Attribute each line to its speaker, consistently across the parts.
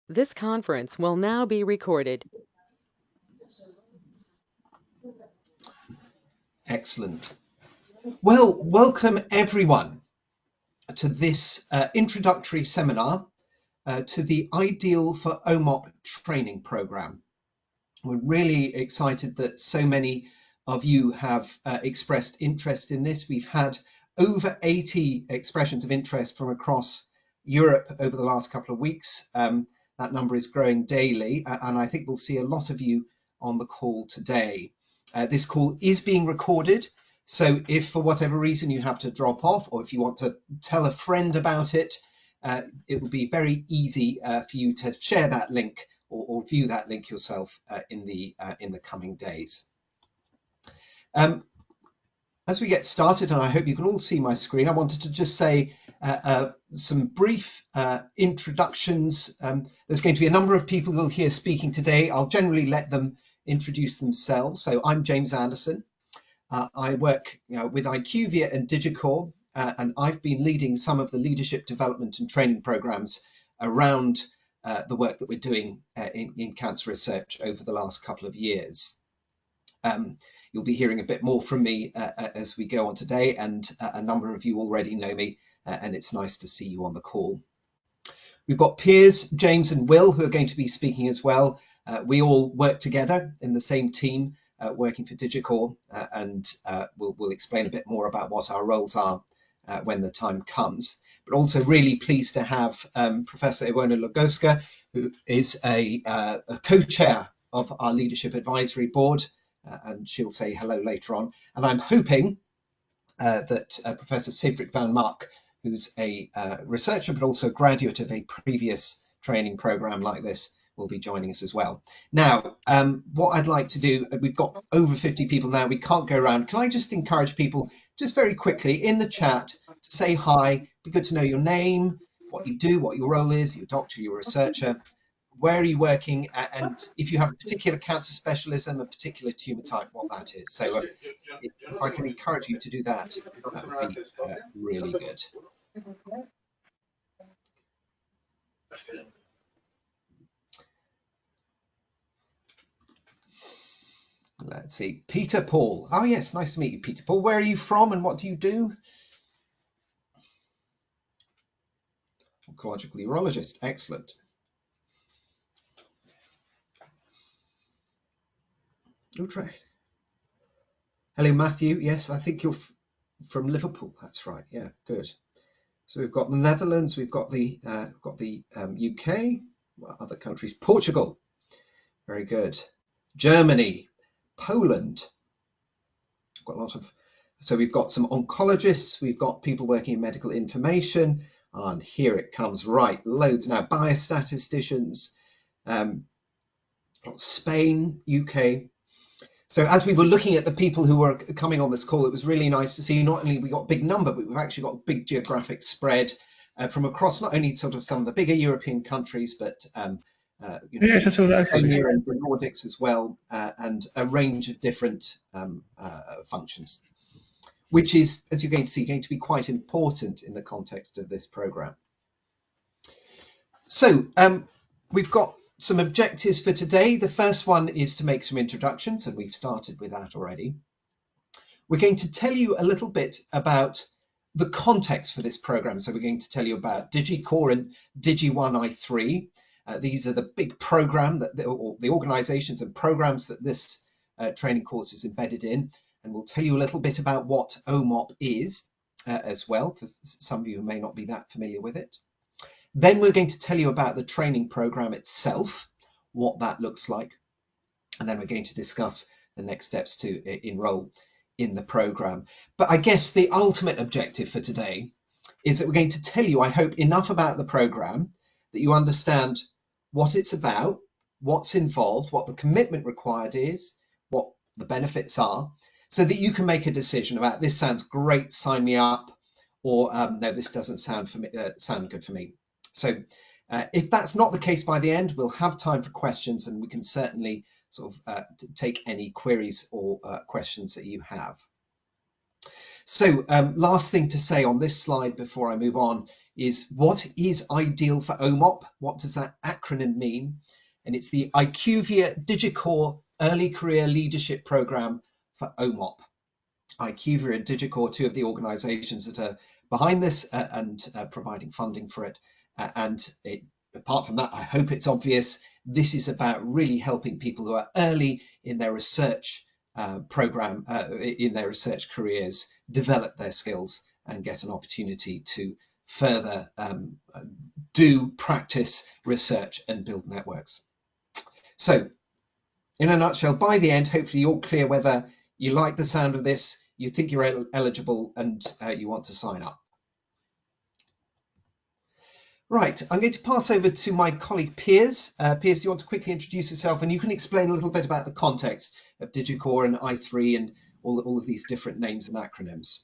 Speaker 1: This conference will now be recorded.
Speaker 2: Excellent. Well, welcome everyone to this introductory seminar to the Ideal for OMOP training program. We're really excited that so many of you have expressed interest in this. We've had over 80 expressions of interest from across Europe over the last couple of weeks. That number is growing daily, and I think we'll see a lot of you on the call today. This call is being recorded, so if for whatever reason you have to drop off, or if you want to tell a friend about it, it will be very easy for you to share that link or view that link yourself in the coming days. As we get started, and I hope you can all see my screen, I wanted to just say some brief introductions. There's going to be a number of people who'll hear speaking today. I'll generally let them introduce themselves. So I'm James Anderson. I work with IQVIA and Digicore, and I've been leading some of the leadership development and training programs around the work that we're doing in cancer research over the last couple of years. You'll be hearing a bit more from me as we go on today, and a number of you already know me, and it's nice to see you on the call. We've got Piers, James and Will who are going to be speaking as well. We all work together in the same team working for Digicore, and we'll explain a bit more about what our roles are when the time comes. But also really pleased to have Professor Iwona Lugoska, who is a co-chair of our Leadership Advisory Board, and she'll say hello later on. And I'm hoping that Professor Cedric van Mark, who's a researcher but also a graduate of a previous training program like this, will be joining us as well. Now, what I'd like to do, we've got over 50 people now, we can't go around. Can I just encourage people just very quickly in the chat to say hi? Be good to know your name, what you do, what your role is, you're a doctor, you're a researcher, where are you working, and if you have a particular cancer specialism, a particular tumour type, what that is. So if I can encourage you to do that, that would be really good. Let's see, Peter Paul. Oh yes, nice to meet you, Peter Paul. Where are you from and what do you do? Oncological urologist, excellent. Utrecht. Hello, Matthew. Yes, I think you're from Liverpool. That's right. Yeah, good. So we've got the Netherlands, we've got the UK, other countries, Portugal, very good. Germany, Poland, got a lot of. So we've got some oncologists, we've got people working in medical information, and here it comes, right, loads now, biostatisticians, Spain, UK. So as we were looking at the people who were coming on this call, it was really nice to see not only we got a big number, but we've actually got a big geographic spread from across not only sort of some of the bigger European countries, but Estonia and the Nordics as well, and a range of different functions, which is, as you're going to see, going to be quite important in the context of this program. So we've got some objectives for today. The first one is to make some introductions, and we've started with that already. We're going to tell you a little bit about the context for this program. So we're going to tell you about Digicore and Digi1i3. These are the big program that the organizations and programs that this training course is embedded in. And we'll tell you a little bit about what OMOP is as well, for some of you who may not be that familiar with it. Then we're going to tell you about the training program itself, what that looks like. And then we're going to discuss the next steps to enroll in the program. But I guess the ultimate objective for today is that we're going to tell you, I hope, enough about the program that you understand what it's about, what's involved, what the commitment required is, what the benefits are, so that you can make a decision about this sounds great, sign me up, or no, this doesn't sound good for me. So if that's not the case by the end, we'll have time for questions, and we can certainly sort of take any queries or questions that you have. So last thing to say on this slide before I move on is what is IDEAL for OMOP? What does that acronym mean? And it's the IQVIA DigiCore Early Career Leadership Program for OMOP. IQVIA and DigiCore, two of the organizations that are behind this and providing funding for it. Apart from that, I hope it's obvious, this is about really helping people who are early in their research program, in their research careers, develop their skills and get an opportunity to further do practice research and build networks. So in a nutshell, by the end, hopefully you're clear whether you like the sound of this, you think you're eligible, and you want to sign up. Right, I'm going to pass over to my colleague Piers. Piers, do you want to quickly introduce yourself, and you can explain a little bit about the context of DigiCore and I3 and all of these different names and acronyms.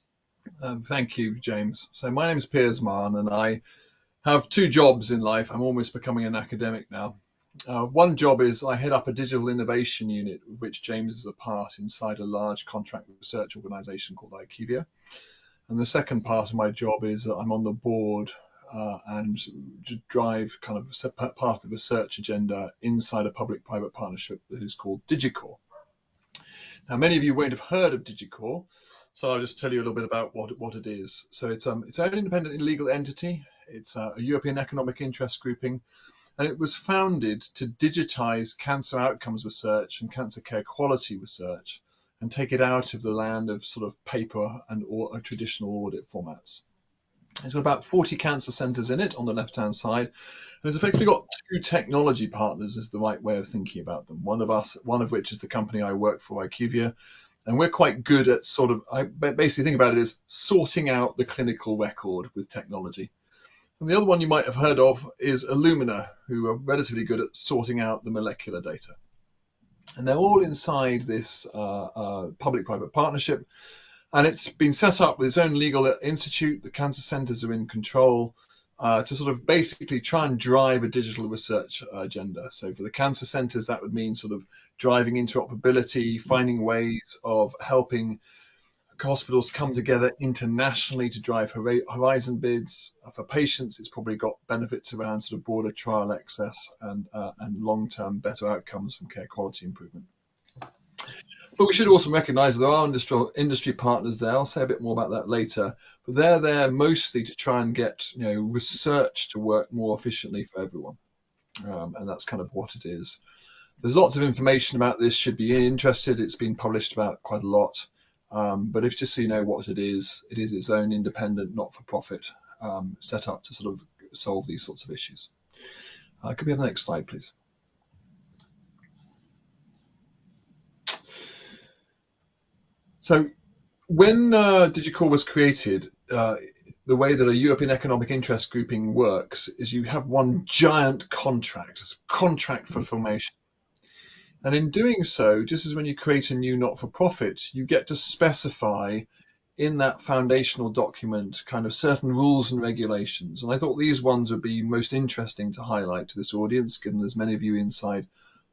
Speaker 3: Thank you, James. So my name is Piers Mann, and I have two jobs in life. I'm almost becoming an academic now. One job is I head up a digital innovation unit, of which James is a part inside a large contract research organization called IQVIA. And the second part of my job is that I'm on the board and drive kind of part of the research agenda inside a public-private partnership that is called DigiCore. Now, many of you won't have heard of DigiCore, so I'll just tell you a little bit about what it is. So it's an independent legal entity. It's a European economic interest grouping, and it was founded to digitize cancer outcomes research and cancer care quality research and take it out of the land of sort of paper and traditional audit formats. It's got about 40 cancer centers in it on the left-hand side. And it's effectively got two technology partners is the right way of thinking about them. One of which is the company I work for, IQVIA. And we're quite good at I basically think about it as sorting out the clinical record with technology. And the other one you might have heard of is Illumina, who are relatively good at sorting out the molecular data. And they're all inside this public-private partnership. And it's been set up with its own legal institute. The cancer centers are in control to sort of basically try and drive a digital research agenda. So for the cancer centers, that would mean sort of driving interoperability, finding ways of helping hospitals come together internationally to drive horizon bids. For patients, it's probably got benefits around sort of broader trial access and long-term better outcomes from care quality improvement. But we should also recognise there are industry partners there. I'll say a bit more about that later. But they're there mostly to try and get research to work more efficiently for everyone, and that's kind of what it is. There's lots of information about this. Should be interested. It's been published about quite a lot. But if just so you know what it is its own independent, not-for-profit set up to sort of solve these sorts of issues. Could we have the next slide, please? So when DigiCore was created, the way that a European economic interest grouping works is you have one giant contract, it's a contract for formation. And in doing so, just as when you create a new not-for-profit, you get to specify in that foundational document kind of certain rules and regulations. And I thought these ones would be most interesting to highlight to this audience, given there's many of you inside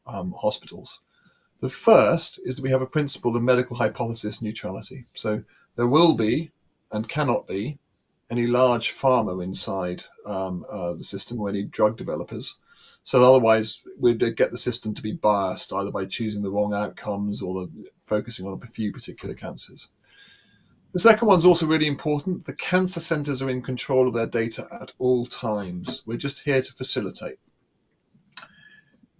Speaker 3: hospitals. The first is that we have a principle of medical hypothesis neutrality. So there will be and cannot be any large pharma inside the system or any drug developers. So otherwise, we'd get the system to be biased either by choosing the wrong outcomes or focusing on a few particular cancers. The second one's also really important. The cancer centers are in control of their data at all times. We're just here to facilitate.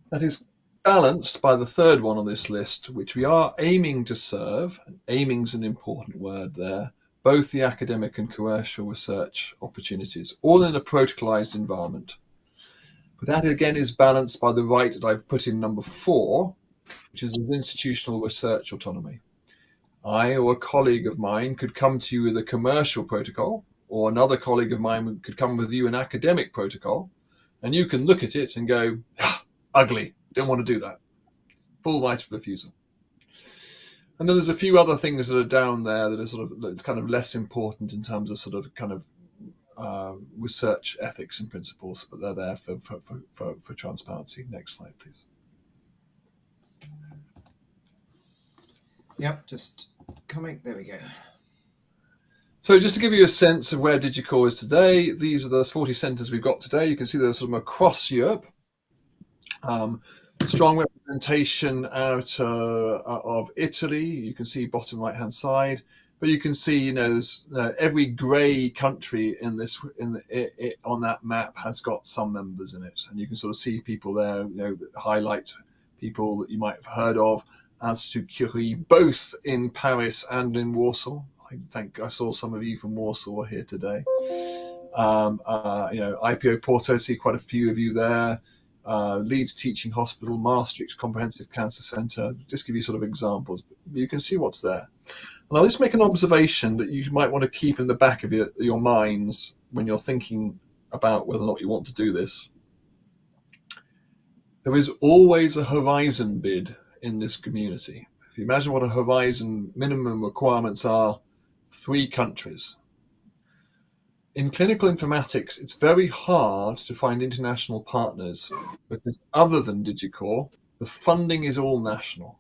Speaker 3: That is balanced by the third one on this list, which we are aiming to serve. Aiming's an important word there. Both the academic and commercial research opportunities, all in a protocolized environment. But that again is balanced by the right that I've put in number 4, which is institutional research autonomy. I or a colleague of mine could come to you with a commercial protocol, or another colleague of mine could come with you an academic protocol, and you can look at it and go, ugly, don't want to do that. Full right of refusal. And then there's a few other things that are down there that are sort of kind of less important in terms of sort of kind of research ethics and principles, but they're there for transparency. Next slide, please.
Speaker 2: Yep, just coming. There we go.
Speaker 3: So just to give you a sense of where Digicore is today, these are the 40 centres we've got today. You can see they're sort of across Europe. Strong representation out of Italy. You can see bottom right-hand side, but you can see, you know, every grey country in this on that map has got some members in it, and you can sort of see people there, you know, that highlight people that you might have heard of. As to Curie, both in Paris and in Warsaw. I think I saw some of you from Warsaw here today. You know, IPO Porto, see quite a few of you there. Leeds Teaching Hospital, Maastricht Comprehensive Cancer Centre, just give you sort of examples. But you can see what's there. And I'll just make an observation that you might want to keep in the back of your minds when you're thinking about whether or not you want to do this. There is always a horizon bid in this community. If you imagine what a horizon minimum requirements are, 3 countries. In clinical informatics, it's very hard to find international partners because other than Digicore, the funding is all national.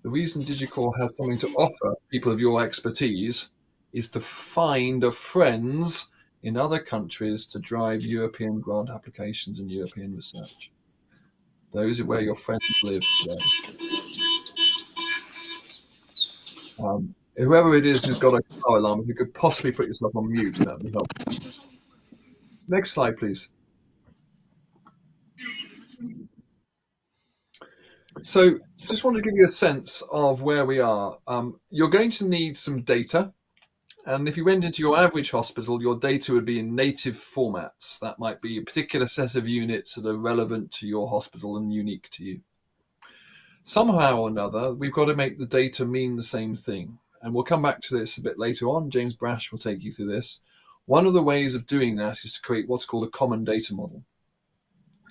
Speaker 3: The reason Digicore has something to offer people of your expertise is to find friends in other countries to drive European grant applications and European research. Those are where your friends live today. Whoever it is who's got a car alarm, if you could possibly put yourself on mute, that would be helpful. Next slide, please. So just want to give you a sense of where we are. You're going to need some data. And if you went into your average hospital, your data would be in native formats. That might be a particular set of units that are relevant to your hospital and unique to you. Somehow or another, we've got to make the data mean the same thing. And we'll come back to this a bit later on. James Brash will take you through this. One of the ways of doing that is to create what's called a common data model.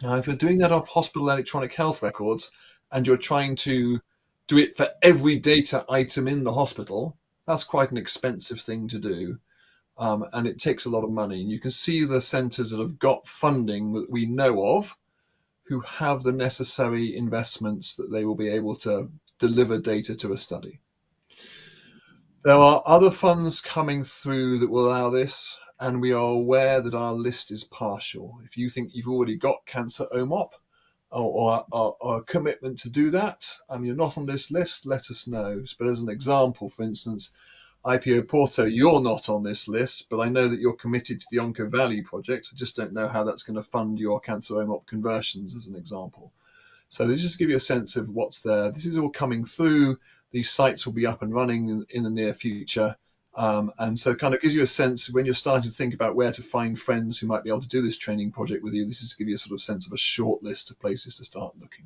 Speaker 3: Now, if you're doing that off hospital electronic health records and you're trying to do it for every data item in the hospital, that's quite an expensive thing to do. And it takes a lot of money. And you can see the centres that have got funding that we know of who have the necessary investments that they will be able to deliver data to a study. There are other funds coming through that will allow this, and we are aware that our list is partial. If you think you've already got Cancer OMOP or a commitment to do that, and you're not on this list, let us know. But as an example, for instance, IPO Porto, you're not on this list, but I know that you're committed to the Onco Valley project. I just don't know how that's going to fund your Cancer OMOP conversions, as an example. So this just give you a sense of what's there. This is all coming through. These sites will be up and running in the near future. And so it kind of gives you a sense when you're starting to think about where to find friends who might be able to do this training project with you. This is to give you a sort of sense of a short list of places to start looking.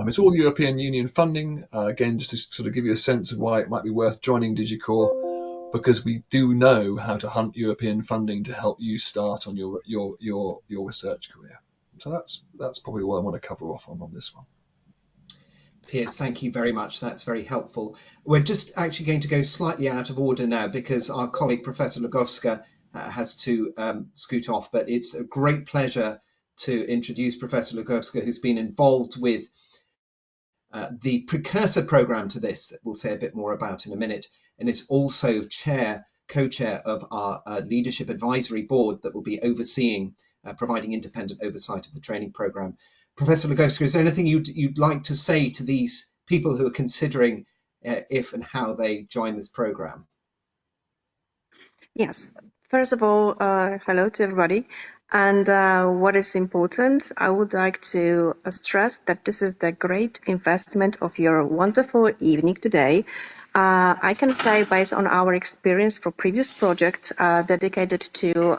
Speaker 3: It's all European Union funding. Again, just to sort of give you a sense of why it might be worth joining Digicore, because we do know how to hunt European funding to help you start on your research career. So that's probably all I want to cover off on this one.
Speaker 2: Piers, thank you very much. That's very helpful. We're just actually going to go slightly out of order now because our colleague, Professor Lugowska, has to scoot off. But it's a great pleasure to introduce Professor Lugowska, who's been involved with the precursor program to this that we'll say a bit more about in a minute. And is also co-chair of our leadership advisory board that will be overseeing, providing independent oversight of the training program. Professor Lugowska, is there anything you'd like to say to these people who are considering if and how they join this program?
Speaker 4: Yes. First of all, hello to everybody. And what is important, I would like to stress that this is the great investment of your wonderful evening today. I can say, based on our experience for previous projects dedicated to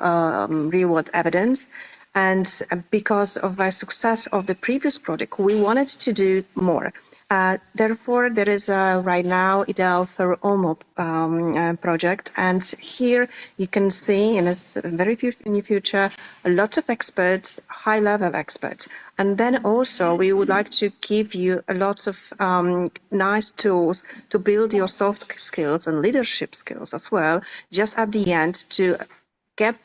Speaker 4: real-world evidence, and because of the success of the previous project, we wanted to do more. Therefore, there is right now IDEAL4OMOP project, and here you can see in a very near future lots of experts, high-level experts, and then also we would like to give you lots of nice tools to build your soft skills and leadership skills as well. Just at the end to get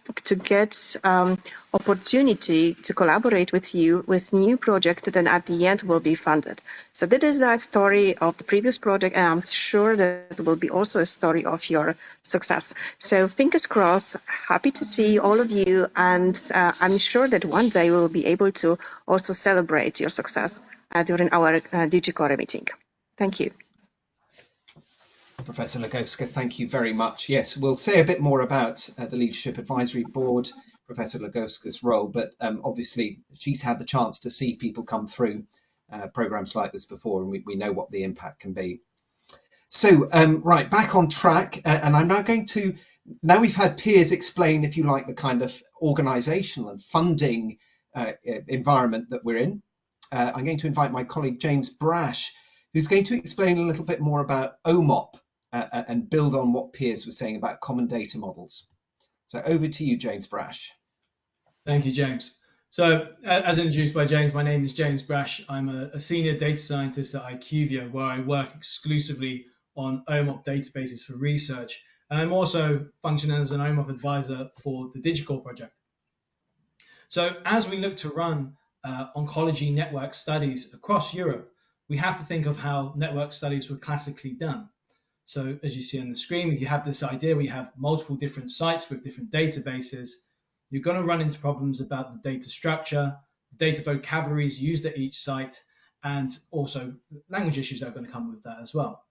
Speaker 4: opportunity to collaborate with you with new project that at the end will be funded. So that is the story of the previous project, and I'm sure that it will be also a story of your success. So fingers crossed, happy to see all of you, and I'm sure that one day we will be able to also celebrate your success during our DigiCore meeting. Thank you.
Speaker 2: Professor Legowska, thank you very much. Yes, we'll say a bit more about the Leadership Advisory Board, Professor Legowska's role, but obviously she's had the chance to see people come through programs like this before, and we know what the impact can be. So, right, back on track, and I'm now going to, now we've had Piers explain, if you like, the kind of organisational and funding environment that we're in. I'm going to invite my colleague James Brash, who's going to explain a little bit more about OMOP and build on what Piers was saying about common data models. So over to you, James Brash.
Speaker 5: Thank you, James. So as introduced by James, my name is James Brash. I'm a senior data scientist at IQVIA, where I work exclusively on OMOP databases for research. And I'm also functioning as an OMOP advisor for the DigiCore project. So as we look to run oncology network studies across Europe, we have to think of how network studies were classically done. So as you see on the screen, if you have this idea where you have multiple different sites with different databases, you're going to run into problems about the data structure, data vocabularies used at each site, and also language issues that are going to come with that as well.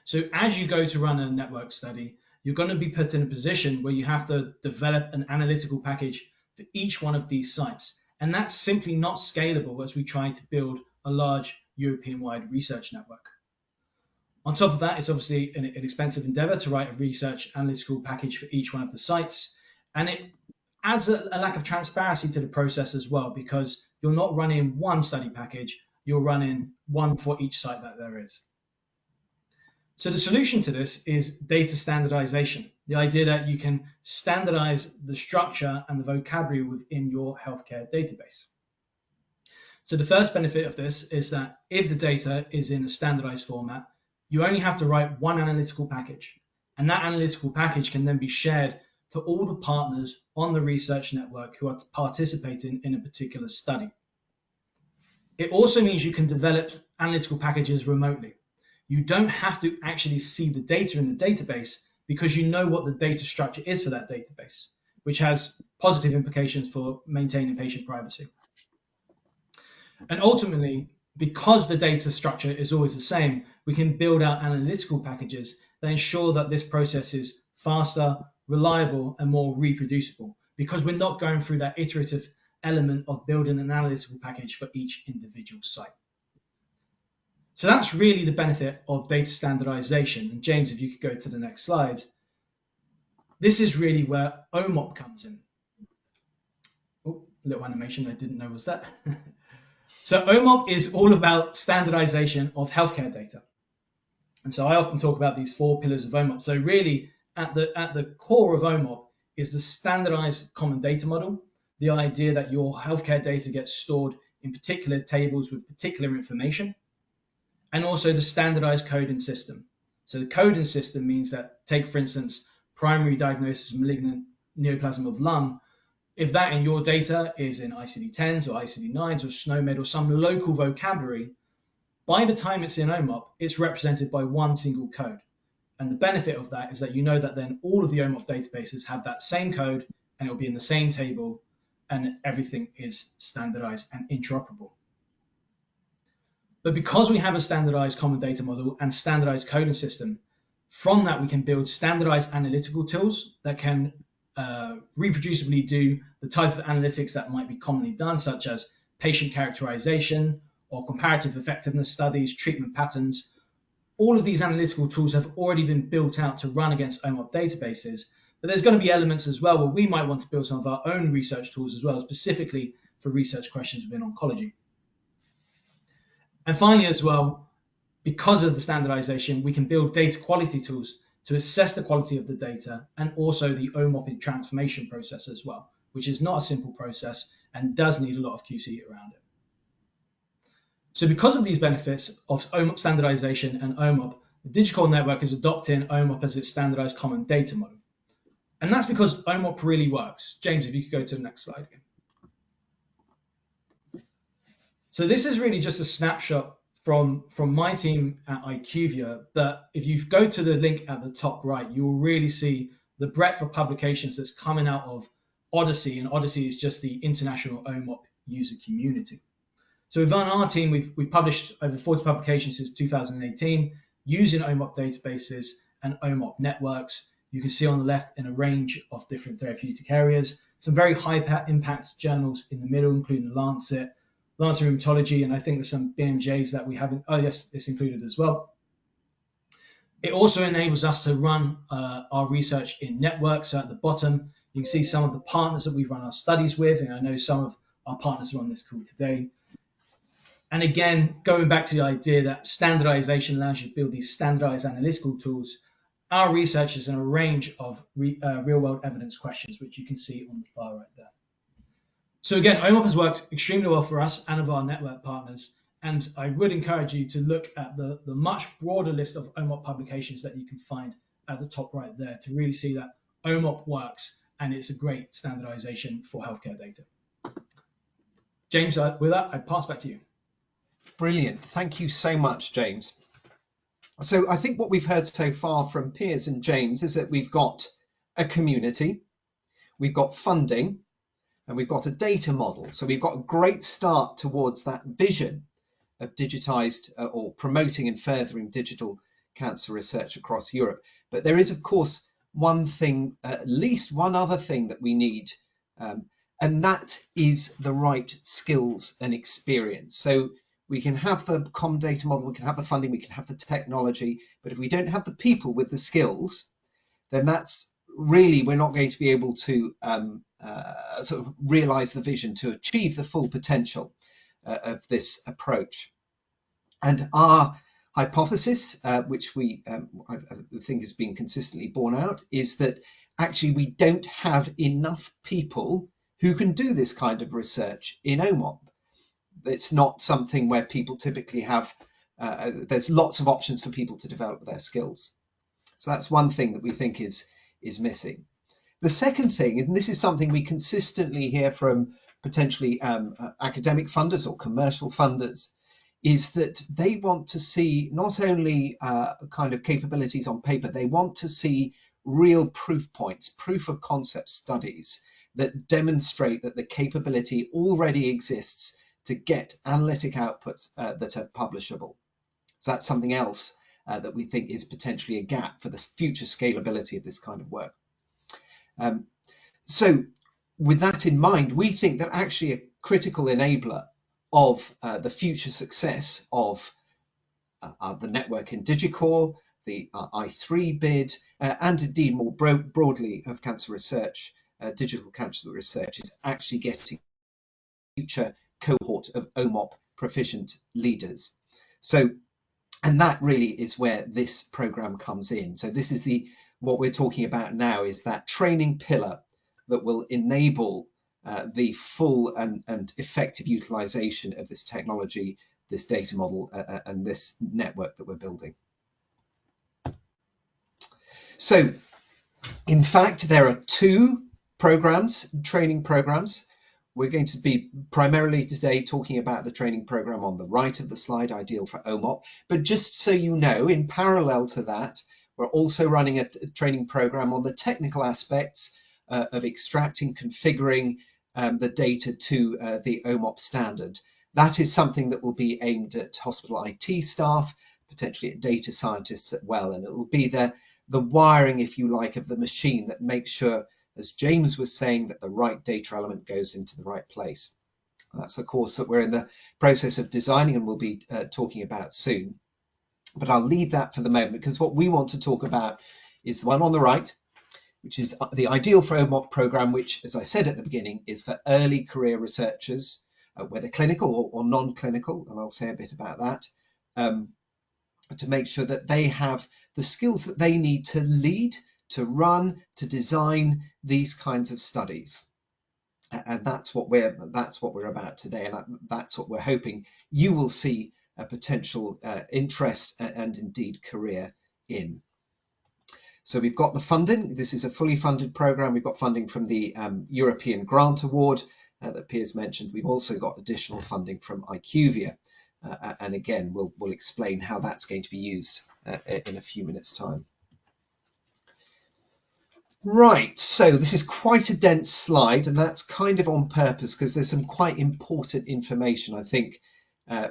Speaker 5: So as you go to run a network study, you're going to be put in a position where you have to develop an analytical package for each one of these sites. And that's simply not scalable as we try to build a large European-wide research network. On top of that, it's obviously an expensive endeavor to write a research analytical package for each one of the sites. And it adds a lack of transparency to the process as well, because you're not running one study package, you're running one for each site that there is. So the solution to this is data standardization, the idea that you can standardize the structure and the vocabulary within your healthcare database. So the first benefit of this is that if the data is in a standardized format, you only have to write one analytical package, and that analytical package can then be shared to all the partners on the research network who are participating in a particular study. It also means you can develop analytical packages remotely. You don't have to actually see the data in the database because you know what the data structure is for that database, which has positive implications for maintaining patient privacy. And ultimately, because the data structure is always the same, we can build out analytical packages that ensure that this process is faster, reliable, and more reproducible, because we're not going through that iterative element of building an analytical package for each individual site. So that's really the benefit of data standardization. And James, if you could go to the next slide. This is really where OMOP comes in. Oh, little animation I didn't know was that. So OMOP is all about standardization of healthcare data. And so I often talk about these 4 pillars of OMOP. So really at the core of OMOP is the standardized common data model, the idea that your healthcare data gets stored in particular tables with particular information, and also the standardized coding system. So the coding system means that, take for instance, primary diagnosis of malignant neoplasm of lung. If that in your data is in ICD-10s or ICD-9s or SNOMED or some local vocabulary, by the time it's in OMOP, it's represented by one single code. And the benefit of that is that you know that then all of the OMOP databases have that same code and it'll be in the same table and everything is standardized and interoperable. But because we have a standardized common data model and standardized coding system, from that we can build standardized analytical tools that can reproducibly do the type of analytics that might be commonly done, such as patient characterization or comparative effectiveness studies, treatment patterns. All of these analytical tools have already been built out to run against OMOP databases, but there's going to be elements as well where we might want to build some of our own research tools as well, specifically for research questions within oncology. And finally as well, because of the standardization, we can build data quality tools to assess the quality of the data and also the OMOP transformation process as well, which is not a simple process and does need a lot of QC around it. So because of these benefits of OMOP standardization and OMOP, the DigiCore network is adopting OMOP as its standardized common data model. And that's because OMOP really works. James, if you could go to the next slide again. So this is really just a snapshot from my team at IQVIA, that if you go to the link at the top right, you will really see the breadth of publications that's coming out of Odyssey, and Odyssey is just the international OMOP user community. So within our team, we've published over 40 publications since 2018 using OMOP databases and OMOP networks. You can see on the left in a range of different therapeutic areas, some very high impact journals in the middle, including the Lancet Rheumatology, and I think there's some BMJs that we haven't, oh yes, it's included as well. It also enables us to run our research in networks. So at the bottom, you can see some of the partners that we've run our studies with, and I know some of our partners are on this call today. And again, going back to the idea that standardization allows you to build these standardized analytical tools, our research is in a range of real-world evidence questions, which you can see on the far right there. So again, OMOP has worked extremely well for us and of our network partners, and I would encourage you to look at the much broader list of OMOP publications that you can find at the top right there to really see that OMOP works and it's a great standardization for healthcare data. James, with that, I pass back to you.
Speaker 2: Brilliant. Thank you so much, James. So I think what we've heard so far from Piers and James is that we've got a community, we've got funding, and we've got a data model. So we've got a great start towards that vision of digitized or promoting and furthering digital cancer research across Europe. But there is, of course, one thing, at least one other thing that we need, and that is the right skills and experience. So we can have the common data model, we can have the funding, we can have the technology, but if we don't have the people with the skills, then that's really, we're not going to be able to sort of realize the vision to achieve the full potential of this approach. And our hypothesis, which I think has been consistently borne out, is that actually we don't have enough people who can do this kind of research in OMOP. It's not something where people typically have, there's lots of options for people to develop their skills. So that's one thing that we think is missing. The second thing, and this is something we consistently hear from potentially academic funders or commercial funders, is that they want to see not only kind of capabilities on paper, they want to see real proof points, proof of concept studies that demonstrate that the capability already exists to get analytic outputs that are publishable. So that's something else that we think is potentially a gap for the future scalability of this kind of work. So with that in mind, we think that actually a critical enabler of the future success of the network in DigiCore, the I3 bid, and indeed more broadly of cancer research, digital cancer research, is actually getting a future cohort of OMOP proficient leaders. So, and that really is where this program comes in. So this is what we're talking about now, is that training pillar that will enable the full and effective utilization of this technology, this data model, and this network that we're building. So, in fact, there are two programs, training programs. We're going to be primarily today talking about the training program on the right of the slide, Ideal for OMOP. But just so you know, in parallel to that, we're also running a training program on the technical aspects of extracting, configuring the data to the OMOP standard. That is something that will be aimed at hospital IT staff, potentially at data scientists as well, and it will be the wiring, if you like, of the machine that makes sure, as James was saying, that the right data element goes into the right place. That's a course that we're in the process of designing and we'll be talking about soon. But I'll leave that for the moment, because what we want to talk about is the one on the right, which is the Ideal for OMOP program, which, as I said at the beginning, is for early career researchers, whether clinical or non-clinical, and I'll say a bit about that, to make sure that they have the skills that they need to lead, to run, to design these kinds of studies. And that's what we're about today, and that's what we're hoping you will see a potential interest and indeed career in. So we've got the funding. This is a fully funded program. We've got funding from the European Grant Award that Piers mentioned. We've also got additional funding from IQVIA. And again, we'll explain how that's going to be used in a few minutes' time. Right, so this is quite a dense slide, and that's kind of on purpose because there's some quite important information I think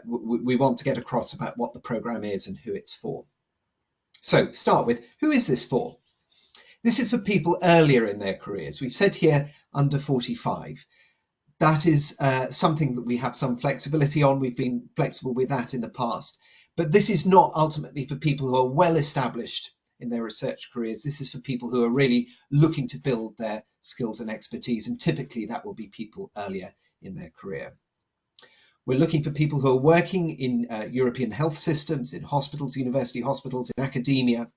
Speaker 2: we want to get across about what the program is and who it's for. So start with, who is this for? This is for people earlier in their careers. We've said here under 45. That is something that we have some flexibility on. We've been flexible with that in the past. But this is not ultimately for people who are well established in their research careers. This is for people who are really looking to build their skills and expertise. And typically that will be people earlier in their career. We're looking for people who are working in European health systems, in hospitals, university hospitals, in academia.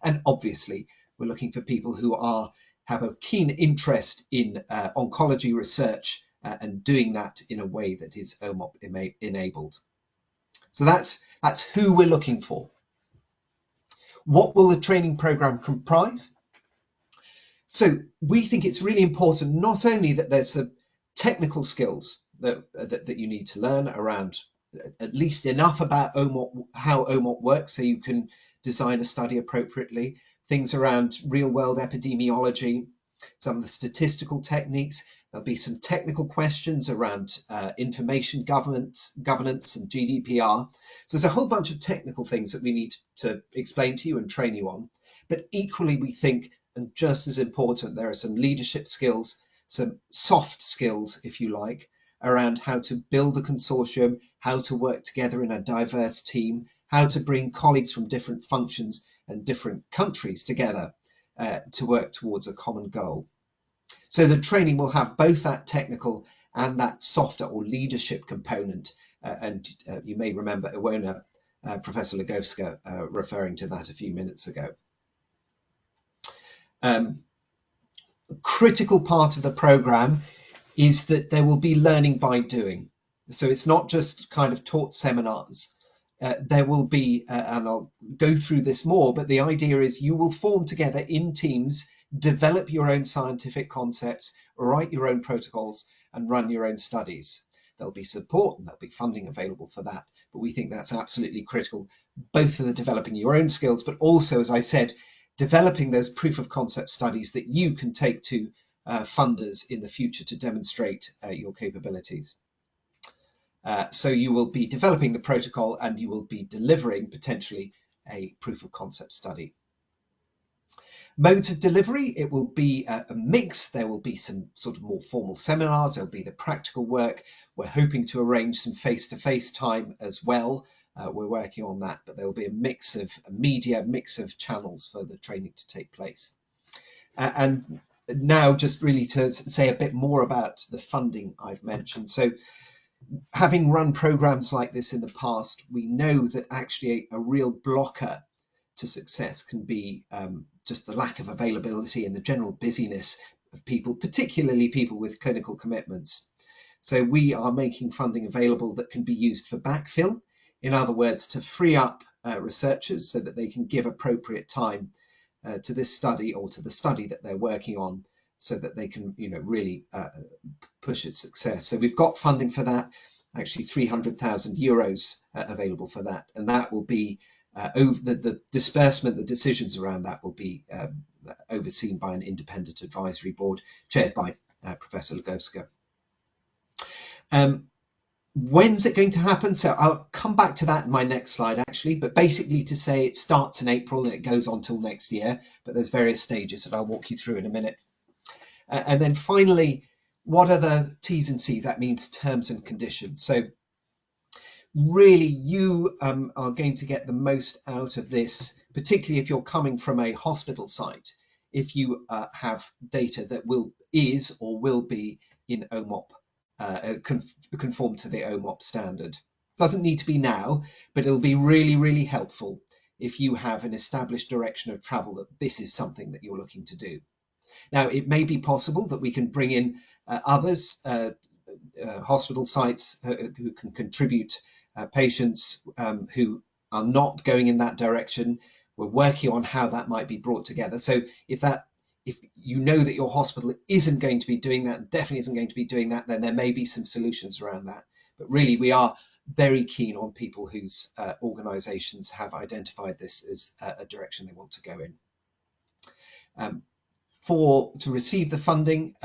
Speaker 2: And obviously, we're looking for people who have a keen interest in oncology research and doing that in a way that is OMOP enabled. So that's who we're looking for. What will the training program comprise? So we think it's really important not only that there's some technical skills that you need to learn around at least enough about OMOP, how OMOP works, so you can design a study appropriately, things around real-world epidemiology, some of the statistical techniques. There'll be some technical questions around information governance and GDPR. So there's a whole bunch of technical things that we need to explain to you and train you on. But equally, we think, and just as important, there are some leadership skills, some soft skills, if you like, around how to build a consortium, how to work together in a diverse team, how to bring colleagues from different functions and different countries together to work towards a common goal. So the training will have both that technical and that softer or leadership component. And you may remember Iwona, Professor Legowska, referring to that a few minutes ago. A critical part of the program is that there will be learning by doing. So it's not just kind of taught seminars. There will be, and I'll go through this more, but the idea is you will form together in teams, develop your own scientific concepts, write your own protocols, and run your own studies. There'll be support and there'll be funding available for that. But we think that's absolutely critical, both for the developing your own skills, but also, as I said, developing those proof of concept studies that you can take to funders in the future to demonstrate your capabilities. So you will be developing the protocol and you will be delivering potentially a proof of concept study. Modes of delivery, it will be a mix. There will be some sort of more formal seminars. There'll be the practical work. We're hoping to arrange some face-to-face time as well. We're working on that, but there will be a mix of media, mix of channels for the training to take place. And now just really to say a bit more about the funding I've mentioned. So having run programs like this in the past, we know that actually a real blocker to success can be just the lack of availability and the general busyness of people, particularly people with clinical commitments. So we are making funding available that can be used for backfill. In other words, to free up researchers so that they can give appropriate time to this study or to the study that they're working on, so that they can, really push its success. So we've got funding for that, actually 300,000 euros available for that, and that will be over the disbursement, the decisions around that will be overseen by an independent advisory board chaired by Professor Legowska. When's it going to happen? So I'll come back to that in my next slide actually, but basically to say it starts in April and it goes on till next year, but there's various stages that I'll walk you through in a minute. And then finally, what are the T's and C's? That means terms and conditions. So really you are going to get the most out of this, particularly if you're coming from a hospital site, if you have data that is or will be in OMOP, conform to the OMOP standard. Doesn't need to be now, but it'll be really, really helpful if you have an established direction of travel that this is something that you're looking to do. Now, it may be possible that we can bring in others, hospital sites who can contribute patients who are not going in that direction. we're working on how that might be brought together. So if you know that your hospital isn't going to be doing that, definitely isn't going to be doing that, then there may be some solutions around that. But really, we are very keen on people whose organisations have identified this as a direction they want to go in. To receive the funding,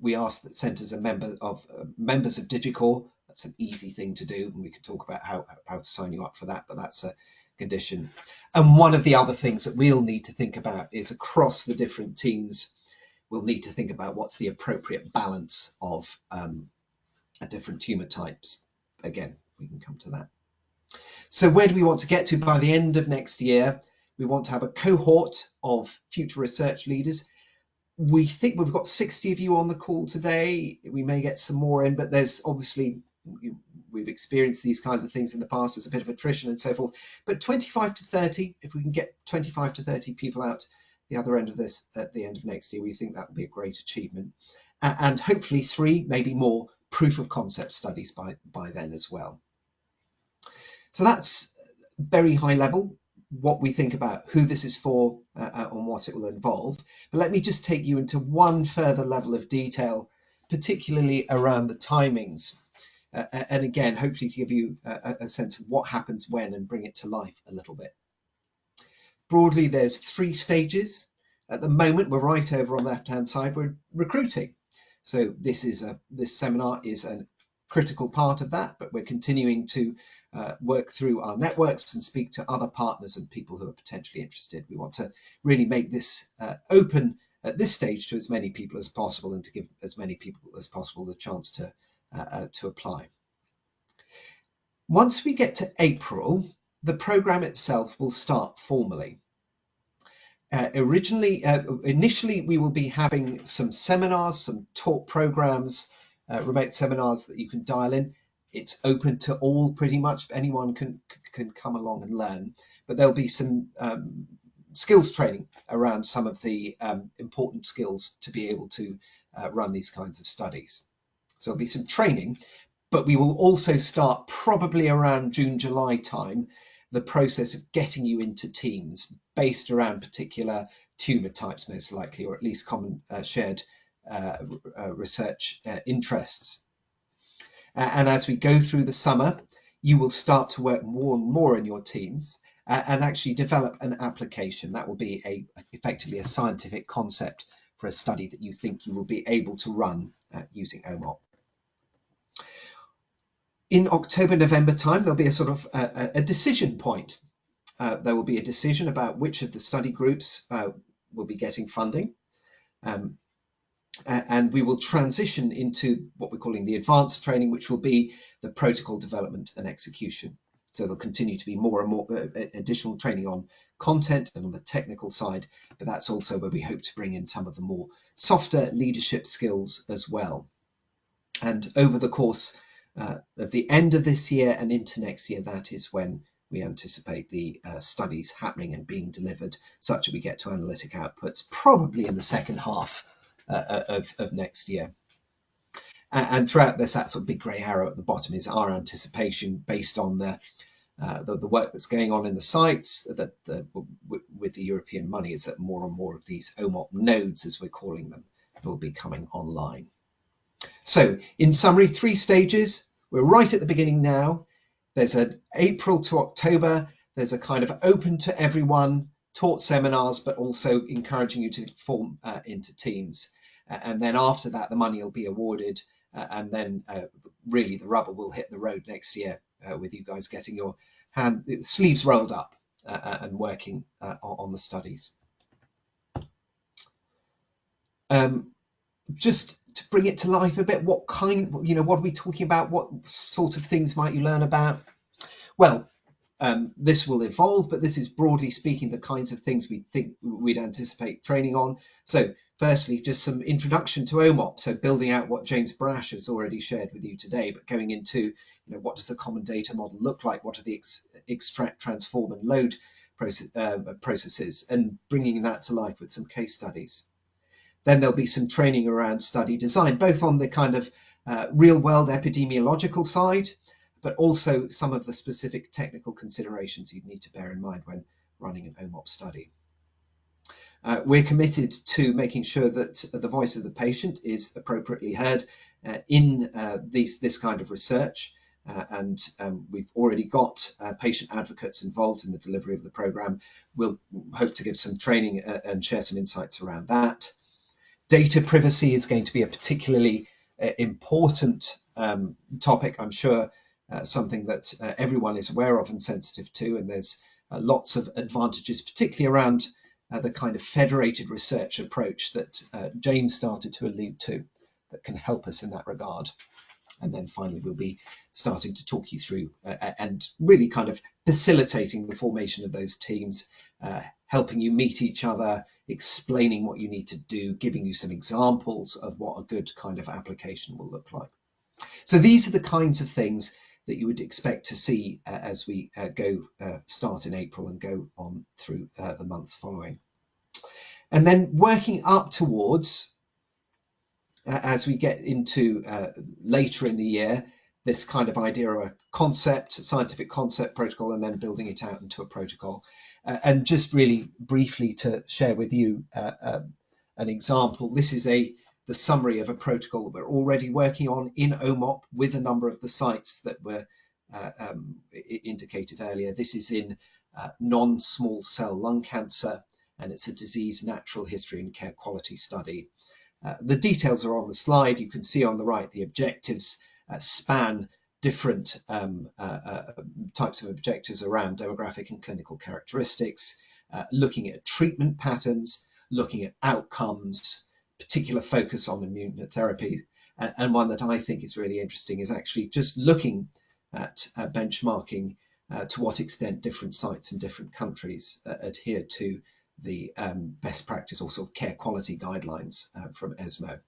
Speaker 2: we ask that centres are members of DigiCore. That's an easy thing to do, and we can talk about how to sign you up for that, but that's a condition. And one of the other things that we'll need to think about is across the different teams, we'll need to think about what's the appropriate balance of different tumour types. Again, we can come to that. So where do we want to get to by the end of next year? We want to have a cohort of future research leaders. We think we've got 60 of you on the call today. We may get some more in, but there's obviously, we've experienced these kinds of things in the past. There's a bit of attrition and so forth. But 25 to 30, if we can get 25 to 30 people out the other end of this at the end of next year, we think that will be a great achievement. And hopefully 3, maybe more, proof of concept studies by then as well. So that's very high level, what we think about who this is for and what it will involve. But let me just take you into one further level of detail, particularly around the timings. And again, hopefully to give you a sense of what happens when and bring it to life a little bit. Broadly, there's 3 stages. At the moment, we're right over on the left-hand side, we're recruiting. So this seminar is a critical part of that, but we're continuing to work through our networks and speak to other partners and people who are potentially interested. We want to really make this open at this stage to as many people as possible and to give as many people as possible the chance to apply. Once we get to April, the programme itself will start formally. Initially, we will be having some seminars, some talk programs, remote seminars that you can dial in. It's open to all pretty much. Anyone can come along and learn. But there'll be some skills training around some of the important skills to be able to run these kinds of studies. So there'll be some training, but we will also start probably around June, July time, the process of getting you into teams based around particular tumour types, most likely, or at least common shared research interests. And as we go through the summer, you will start to work more and more in your teams and actually develop an application. That will be effectively a scientific concept for a study that you think you will be able to run using OMOP. In October, November time, there'll be a sort of a decision point. There will be a decision about which of the study groups will be getting funding. And we will transition into what we're calling the advanced training, which will be the protocol development and execution. So there'll continue to be more and more additional training on content and on the technical side, but that's also where we hope to bring in some of the more softer leadership skills as well. And over the course of the end of this year and into next year, that is when we anticipate the studies happening and being delivered, such that we get to analytic outputs probably in the second half of next year. And throughout this, that sort of big grey arrow at the bottom is our anticipation based on the work that's going on in the sites that with the European money, is that more and more of these OMOP nodes, as we're calling them, will be coming online. So in summary, 3 stages. We're right at the beginning now. There's an April to October. There's a kind of open to everyone, taught seminars, but also encouraging you to form into teams. And then after that, the money will be awarded. And then really the rubber will hit the road next year with you guys getting your sleeves rolled up and working on the studies. Just to bring it to life a bit, what are we talking about? What sort of things might you learn about? Well, this will evolve, but this is broadly speaking the kinds of things we think we'd anticipate training on. So firstly, just some introduction to OMOP, so building out what James Brash has already shared with you today, but going into what does the common data model look like, what are the extract, transform and load processes, and bringing that to life with some case studies. Then there'll be some training around study design, both on the kind of real-world epidemiological side, but also some of the specific technical considerations you'd need to bear in mind running an OMOP study. We're committed to making sure that the voice of the patient is appropriately heard in this kind of research. And we've already got patient advocates involved in the delivery of the programme. We'll hope to give some training and share some insights around that. Data privacy is going to be a particularly important topic, I'm sure, something that everyone is aware of and sensitive to, and there's lots of advantages, particularly around the kind of federated research approach that James started to allude to, that can help us in that regard. And then finally, we'll be starting to talk you through and really kind of facilitating the formation of those teams, helping you meet each other, explaining what you need to do, giving you some examples of what a good kind of application will look like. So these are the kinds of things that you would expect to see as we start in April and go on through the months following. And then working up towards, as we get into later in the year, this kind of idea of a concept, scientific concept protocol, and then building it out into a protocol. And just really briefly to share with you an example. This is the summary of a protocol that we're already working on in OMOP with a number of the sites that were indicated earlier. This is in non-small cell lung cancer, and it's a disease natural history and care quality study. The details are on the slide. You can see on the right the objectives span different types of objectives around demographic and clinical characteristics, looking at treatment patterns, looking at outcomes, particular focus on immunotherapy. And one that I think is really interesting is actually just looking at benchmarking to what extent different sites in different countries adhere to the best practice or sort of care quality guidelines from ESMO.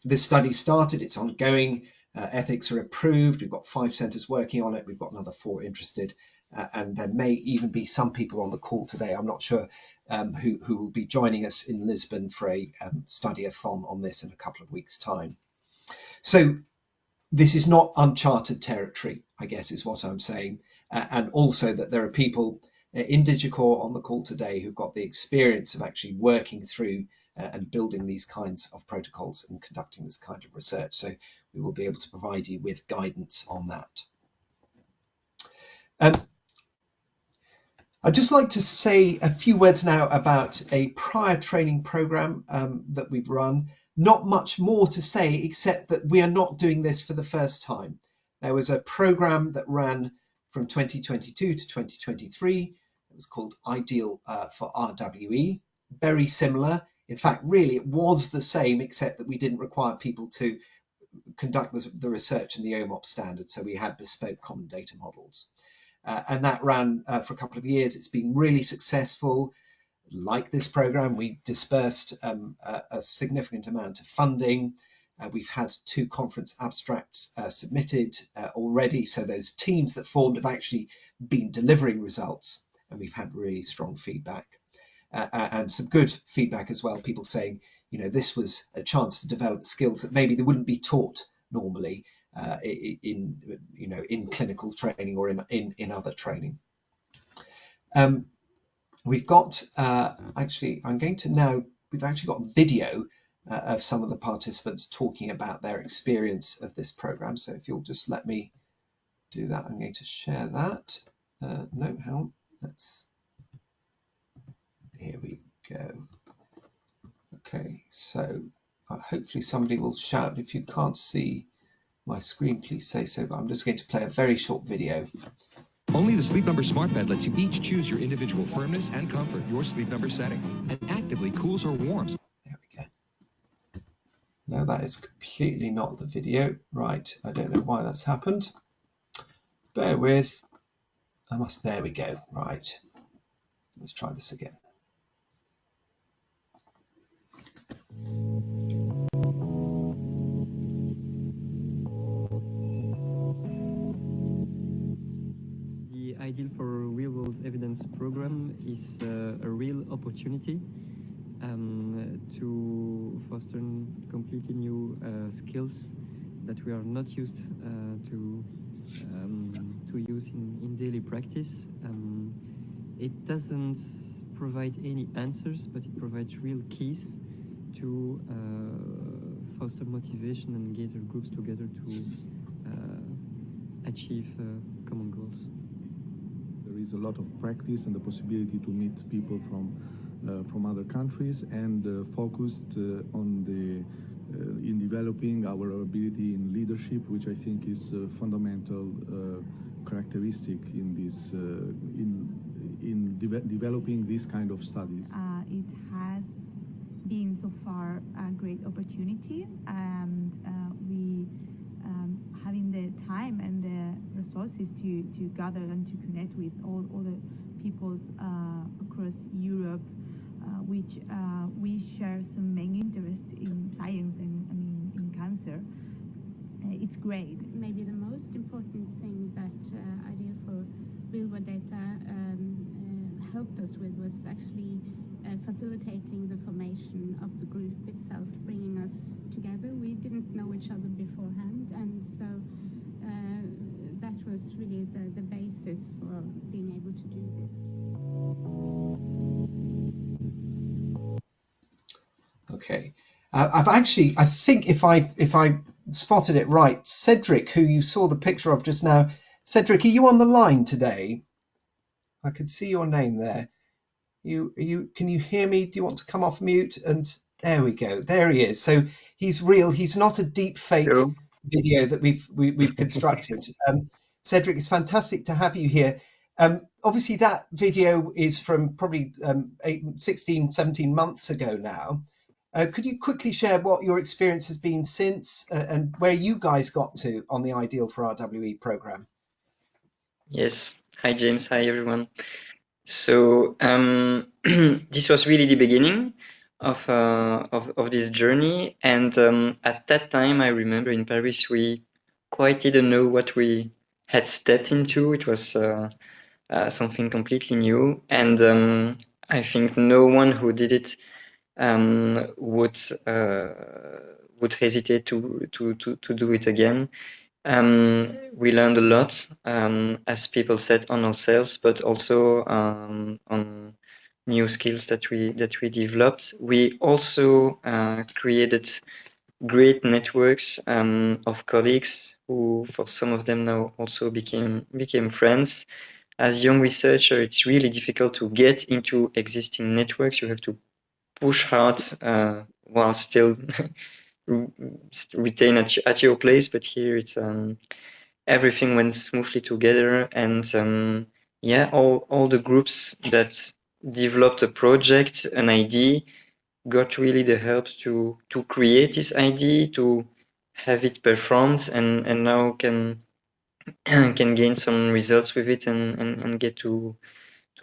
Speaker 2: This study started, it's ongoing, ethics are approved, we've got 5 centres working on it, we've got another 4 interested, and there may even be some people on the call today, I'm not sure, who will be joining us in Lisbon for a study-a-thon on this in a couple of weeks' time. So this is not uncharted territory, I guess is what I'm saying, and also that there are people in Digicor on the call today who've got the experience of actually working through and building these kinds of protocols and conducting this kind of research. So we will be able to provide you with guidance on that. I'd just like to say a few words now about a prior training program that we've run. Not much more to say except that we are not doing this for the first time. There was a program that ran from 2022 to 2023. It was called IDEAL4OMOP, very similar. In fact, really, it was the same, except that we didn't require people to conduct the research in the OMOP standard, so we had bespoke common data models. And that ran for a couple of years. It's been really successful. Like this program, we dispersed a significant amount of funding. We've had 2 conference abstracts submitted already, so those teams that formed have actually been delivering results, and we've had really strong feedback and some good feedback as well. People saying, you know, this was a chance to develop skills that maybe they wouldn't be taught normally in clinical training or in other training. We've got we've actually got video of some of the participants talking about their experience of this program. So if you'll just let me do that, I'm going to share that. No, hang on. Here we go. Okay, so hopefully somebody will shout. If you can't see my screen, please say so, but I'm just going to play a very short video.
Speaker 6: Only the Sleep Number Smart Bed lets you each choose your individual firmness and comfort, your Sleep Number setting, and actively cools or warms.
Speaker 2: There we go. No, that is completely not the video. Right, I don't know why that's happened. Bear with. There we go. Right, let's try this again.
Speaker 7: The IDEAL for Real-World Evidence program is a real opportunity to foster completely new skills that we are not used to use in daily practice. it doesn't provide any answers, but it provides real keys to foster motivation and gather groups together to achieve common goals.
Speaker 8: There is a lot of practice and the possibility to meet people from other countries, and focused on in developing our ability in leadership, which I think is a fundamental characteristic in this developing this kind of studies.
Speaker 9: It has been so far a great opportunity, and we having the time and the resources to gather and to connect with all the peoples across Europe, which we share some main interest in science and in cancer. It's great.
Speaker 10: Maybe the most important thing that IDEAL for Real World Data helped us with was actually facilitating the formation of the group itself, bringing us together. We didn't know each other beforehand, and so that was really the basis for being able to do this.
Speaker 2: Okay. I think if I spotted it right, Cedric, who you saw the picture of just now, Cedric, are you on the line today? I can see your name there. Can you hear me? Do you want to come off mute? And there we go. There he is. So he's real. He's not a deep fake video that we've constructed. Cedric, it's fantastic to have you here. Obviously, that video is from probably 16, 17 months ago now. Could you quickly share what your experience has been since and where you guys got to on the IDEAL for RWE program?
Speaker 11: Yes. Hi, James. Hi, everyone. So this was really the beginning of this journey, and at that time, I remember in Paris, we quite didn't know what we had stepped into. It was something completely new, and I think no one who did it would hesitate to do it again. We learned a lot, as people said, on ourselves, but also on new skills that we developed. We also created great networks of colleagues who, for some of them now, also became friends. As young researcher, it's really difficult to get into existing networks. You have to push hard while still retain at your place, but here it's everything went smoothly together, and yeah, all the groups that developed a project, an idea, got really the help to create this idea, to have it performed, and now can gain some results with it, and get to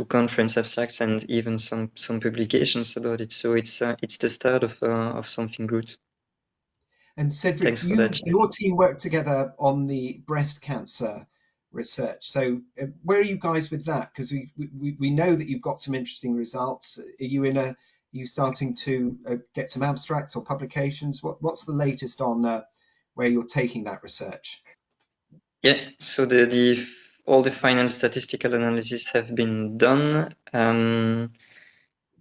Speaker 11: conference abstracts and even some publications about it. So it's the start of something good.
Speaker 2: And Cedric, your team worked together on the breast cancer research. So where are you guys with that? Because we know that you've got some interesting results. Are you starting to get some abstracts or publications? What's the latest on where you're taking that research?
Speaker 11: Yeah, so all the final statistical analysis have been done.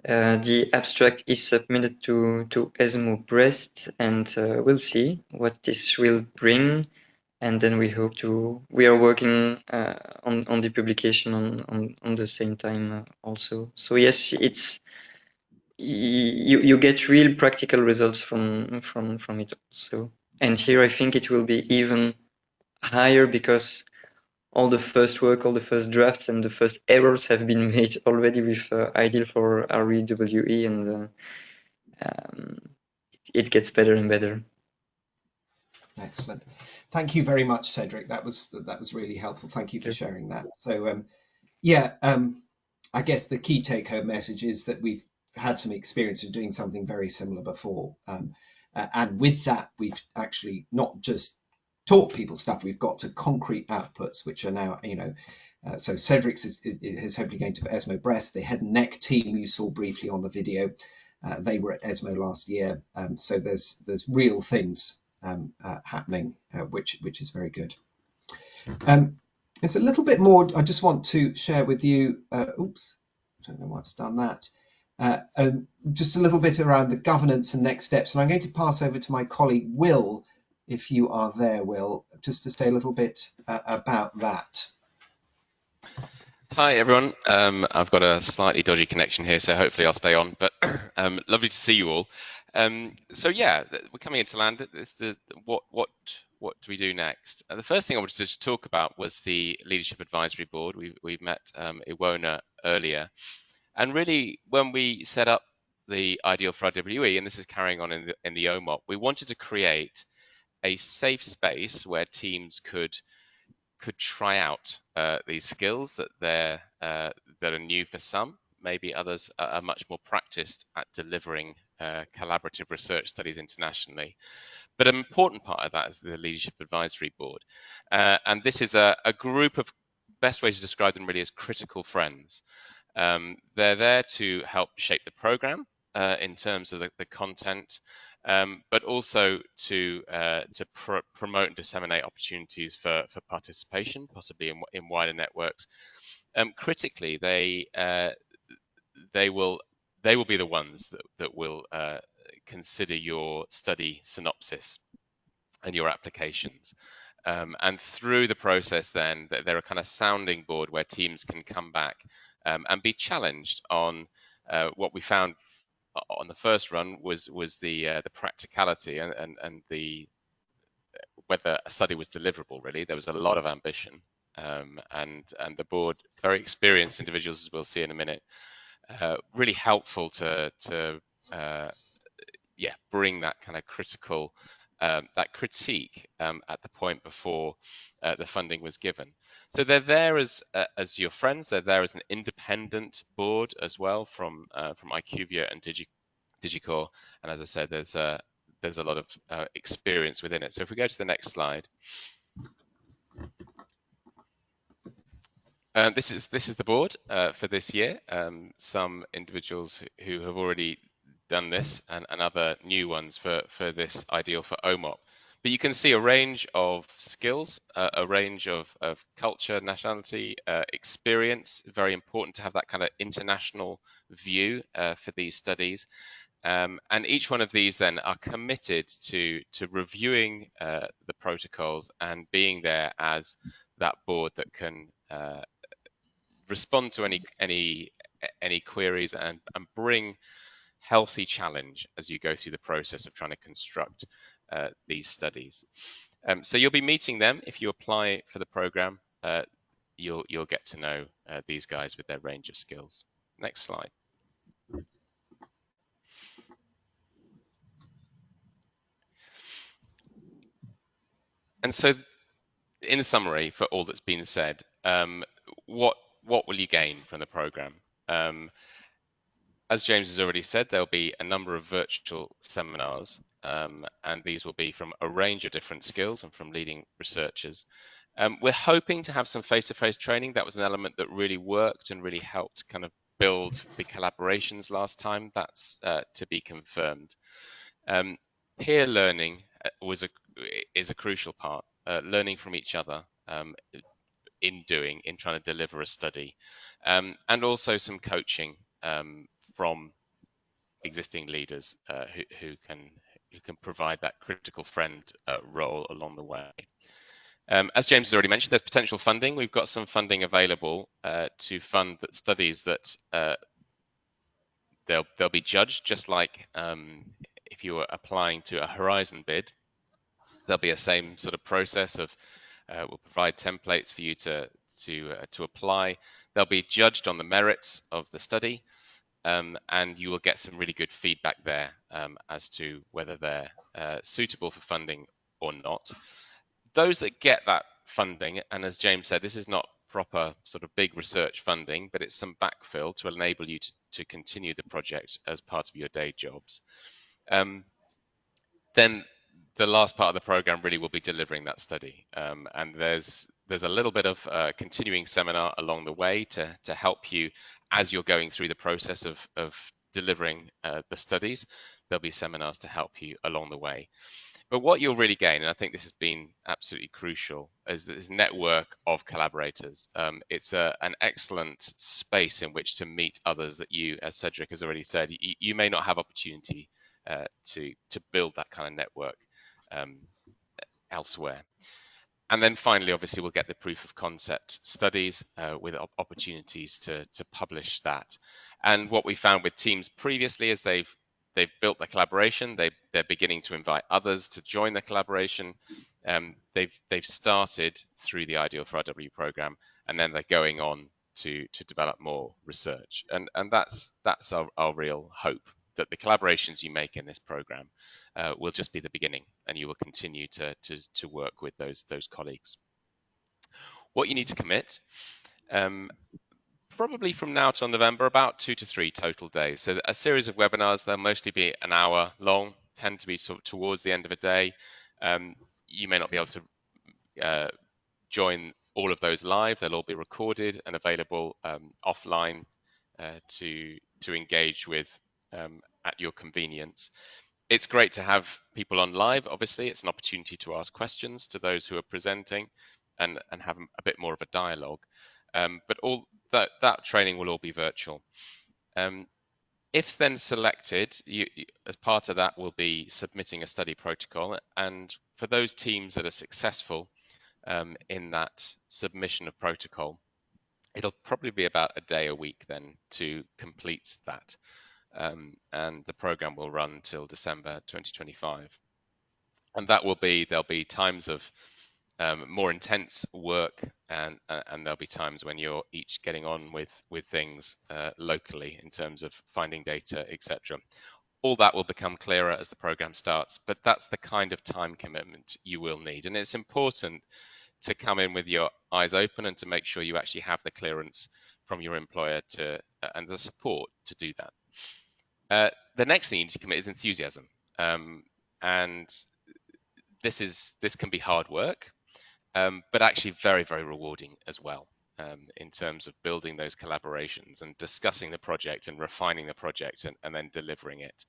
Speaker 11: The abstract is submitted to ESMO Breast, and we'll see what this will bring. And then we are working on the publication on the same time also. So yes, it's you get real practical results from it also. And here I think it will be even higher because all the first work, all the first drafts, and the first errors have been made already with IDEAL for RWE, and it gets better and better.
Speaker 2: Excellent. Thank you very much, Cedric. That was really helpful. Thank you for sharing that. So I guess the key take-home message is that we've had some experience of doing something very similar before, and with that, we've actually not just taught people stuff, we've got to concrete outputs, which are now, so Cedric's is hopefully going to ESMO Breast. The head and neck team you saw briefly on the video, they were at ESMO last year. So there's real things happening, which is very good. There's a little bit more I just want to share with you. Oops, I don't know what's done that. Just a little bit around the governance and next steps. And I'm going to pass over to my colleague, Will, if you are there, Will, just to say a little bit about that.
Speaker 12: Hi, everyone. I've got a slightly dodgy connection here, so hopefully I'll stay on, but lovely to see you all. So yeah, we're coming into land. What do we do next? The first thing I wanted to talk about was the Leadership Advisory Board. We've met Iwona earlier, and really when we set up the Ideal for RWE, and this is carrying on in the OMOP, we wanted to create a safe space where teams could try out these skills that are new for some. Maybe others are much more practiced at delivering collaborative research studies internationally. But an important part of that is the Leadership Advisory Board. And this is a group of, best way to describe them really, as critical friends. They're there to help shape the program in terms of the content, but also to promote and disseminate opportunities for participation, possibly in wider networks. Critically, they will be the ones that will consider your study synopsis and your applications. And through the process, then they're a kind of sounding board where teams can come back and be challenged on what we found on the first run was the practicality and the whether a study was deliverable. Really, there was a lot of ambition, and the board, very experienced individuals, as we'll see in a minute, really helpful to bring that kind of critical that critique at the point before the funding was given. So they're there as your friends. They're there as an independent board as well from IQVIA and Digicore. And as I said, there's a lot of experience within it. So if we go to the next slide. This is the board for this year. Some individuals who have already done this and other new ones for this Ideal for OMOP. But you can see a range of skills, a range of culture, nationality, experience. Very important to have that kind of international view for these studies. And each one of these then are committed to reviewing the protocols and being there as that board that can respond to any queries and bring healthy challenge as you go through the process of trying to construct these studies. So you'll be meeting them if you apply for the program. You'll get to know these guys with their range of skills. Next slide. And so, in summary, for all that's been said, what will you gain from the program? As James has already said, there'll be a number of virtual seminars, and these will be from a range of different skills and from leading researchers. We're hoping to have some face-to-face training. That was an element that really worked and really helped kind of build the collaborations last time. That's to be confirmed. Peer learning is a crucial part, learning from each other in trying to deliver a study, and also some coaching from existing leaders who can provide that critical friend role along the way. As James has already mentioned, there's potential funding. We've got some funding available to fund studies that they'll be judged, just like if you were applying to a Horizon bid. There'll be a same sort of process of we'll provide templates for you to apply. They'll be judged on the merits of the study, and you will get some really good feedback there as to whether they're suitable for funding or not. Those that get that funding, and as James said, this is not proper sort of big research funding, but it's some backfill to enable you to continue the project as part of your day jobs. Then the last part of the program really will be delivering that study, and there's a little bit of continuing seminar along the way to help you as you're going through the process of delivering the studies. There'll be seminars to help you along the way. But what you'll really gain, and I think this has been absolutely crucial, is this network of collaborators. It's an excellent space in which to meet others that you, as Cedric has already said, you may not have opportunity to build that kind of network um, elsewhere. And then finally, obviously, we'll get the proof of concept studies with opportunities to publish that. And what we found with teams previously is they've built the collaboration. They're beginning to invite others to join the collaboration. They've started through the IDEAL4OMOP program, and then they're going on to develop more research. And that's our real hope, that the collaborations you make in this program will just be the beginning, and you will continue to work with those colleagues. What you need to commit, probably from now till November, about 2 to 3 total days. So a series of webinars, they'll mostly be an hour long, tend to be sort of towards the end of a day. You may not be able to join all of those live. They'll all be recorded and available offline to engage with at your convenience. It's great to have people on live. Obviously, it's an opportunity to ask questions to those who are presenting and have a bit more of a dialogue. But all that training will all be virtual. If then selected, as part of that will be submitting a study protocol. And for those teams that are successful in that submission of protocol, it'll probably be about a day a week then to complete that. And the program will run till December 2025. And that will be, there'll be times of more intense work, and there'll be times when you're each getting on with things locally in terms of finding data, etc. All that will become clearer as the program starts, but that's the kind of time commitment you will need. And it's important to come in with your eyes open and to make sure you actually have the clearance from your employer to and the support to do that. The next thing you need to commit is enthusiasm, and this can be hard work, but actually very, very rewarding as well, in terms of building those collaborations and discussing the project and refining the project and then delivering it.